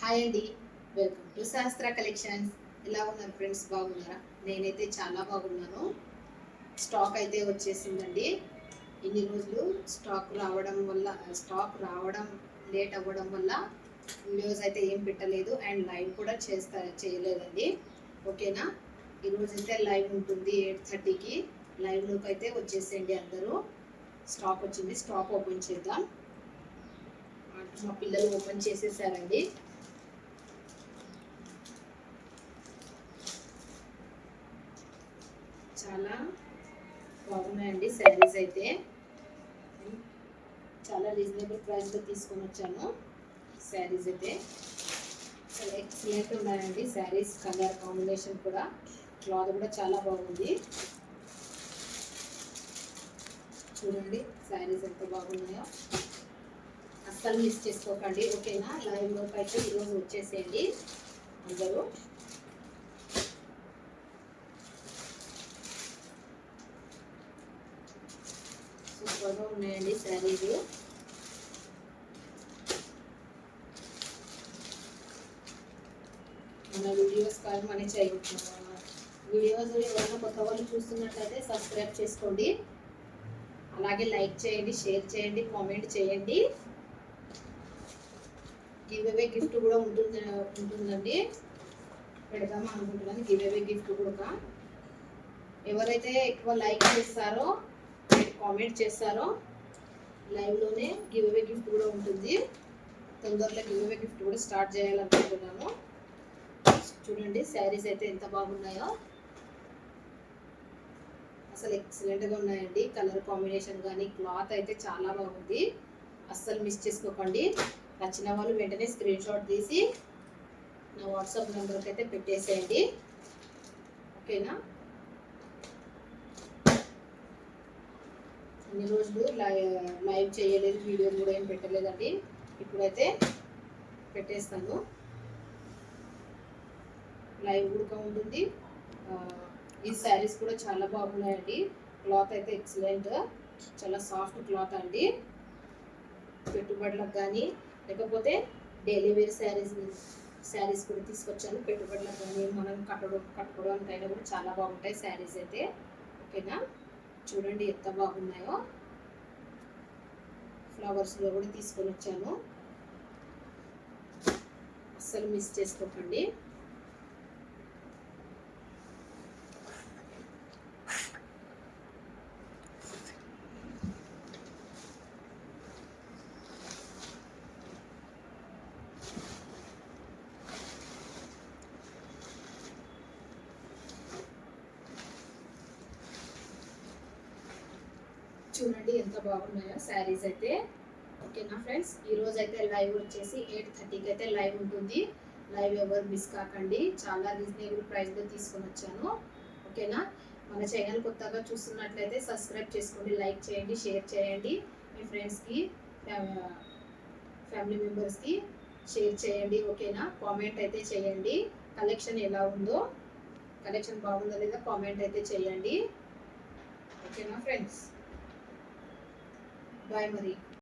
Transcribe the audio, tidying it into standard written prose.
Hi అండి, welcome to శాస్త్ర collections. ఎలా ఉన్నారు ఫ్రెండ్స్? బాగున్నారా? నేనైతే చాలా బాగున్నాను. స్టాక్ అయితే వచ్చేసిందండి. ఇన్ని రోజులు స్టాక్ రావడం లేట్ అవ్వడం వల్ల వీడియోస్ అయితే ఏం పెట్టలేదు అండ్ లైవ్ కూడా చేయలేదండి. ఓకేనా? ఈరోజు అయితే లైవ్ ఉంటుంది 8:30కి. లైవ్లోకి అయితే వచ్చేసేయండి అందరూ. స్టాక్ వచ్చింది, స్టాక్ ఓపెన్ చేద్దాం. మా పిల్లలు ఓపెన్ చేసేసారండి. చాలా బాగున్నాయండి శారీస్ అయితే. చాలా రీజనబుల్ ప్రైస్లో తీసుకొని వచ్చాను. శారీస్ అయితే చాలా ఎక్సలెంట్ ఉన్నాయండి. శారీస్ కలర్ కాంబినేషన్ కూడా, క్లాత్ కూడా చాలా బాగుంది. చూడండి శారీస్ ఎంత బాగున్నాయో. అస్సలు మిస్ చేసుకోకండి. ఓకేనా? లైవ్లోకి అయితే ఈరోజు వచ్చేసేయండి అందరూ. సూపర్గా ఉన్నాయండి శారీస్. మన వీడియోస్ కానీ వీడియోస్ ఎవరైనా కొత్త వాళ్ళు చూస్తున్నట్లయితే సబ్స్క్రైబ్ చేసుకోండి. అలాగే లైక్ చేయండి, షేర్ చేయండి, కామెంట్ చేయండి. గివ్ అవే గిఫ్ట్ కూడా ఉంటుందండి. పెడదామా అనుకుంటున్నాను గివ్ అవే గిఫ్ట్ కూడా. ఎవరైతే ఎక్కువ లైక్ చేస్తారో, కామెంట్ చేస్తారో లైవ్లోనే గివ్ అవే గిఫ్ట్ కూడా ఉంటుంది. తొందరలో గివ్ అవే గిఫ్ట్ కూడా స్టార్ట్ చేయాలనుకుంటున్నాను. చూడండి శారీస్ అయితే ఎంత బాగున్నాయో. అసలు ఎక్సలెంట్గా ఉన్నాయండి. కలర్ కాంబినేషన్ కానీ క్లాత్ అయితే చాలా బాగుంది. అస్సలు మిస్ చేసుకోకండి. నచ్చిన వాళ్ళు వెంటనే స్క్రీన్ షాట్ తీసి నా వాట్సాప్ నెంబర్కి అయితే పెట్టేసేయండి. ఓకేనా? అన్ని రోజులు లైవ్ చేయలేదు, వీడియోలు కూడా ఏం పెట్టలేదండి. ఇప్పుడైతే పెట్టేస్తాను. లైవ్ కూడా ఉంటుంది. ఈ శారీస్ కూడా చాలా బాగున్నాయండి. క్లాత్ అయితే ఎక్సలెంట్, చాలా సాఫ్ట్ క్లాత్ అండి. పెట్టుబడులకు కానీ, లేకపోతే డైలీ వేర్ శారీస్ కూడా తీసుకొచ్చాను. పెట్టుబడులకు కానీ, మనం కట్టుకోవడానికైనా కూడా చాలా బాగుంటాయి శారీస్ అయితే. ఓకేనా? చూడండి ఎంత బాగున్నాయో. ఫ్లవర్స్లో కూడా తీసుకొని వచ్చాను. అస్సలు మిస్ చేసుకోకండి. చూడండి ఎంత బాగున్నాయో శారీస్ అయితే. ఓకేనా ఫ్రెండ్స్? ఈరోజు అయితే లైవ్ వచ్చేసి 8:30కి అయితే లైవ్ ఉంటుంది. లైవ్ ఎవరు మిస్ కాకండి. చాలా రీజనబుల్ ప్రైస్లో తీసుకొని వచ్చాను. ఓకేనా? మన ఛానల్ కొత్తగా చూస్తున్నట్లయితే సబ్స్క్రైబ్ చేసుకోండి, లైక్ చేయండి, షేర్ చేయండి. మీ ఫ్రెండ్స్కి, ఫ్యామిలీ మెంబర్స్కి షేర్ చేయండి. ఓకేనా? కామెంట్ అయితే చేయండి. కలెక్షన్ ఎలా ఉందో, కలెక్షన్ బాగుందో లేదా కామెంట్ అయితే చేయండి. ఓకేనా ఫ్రెండ్స్? బాయ్ మరి.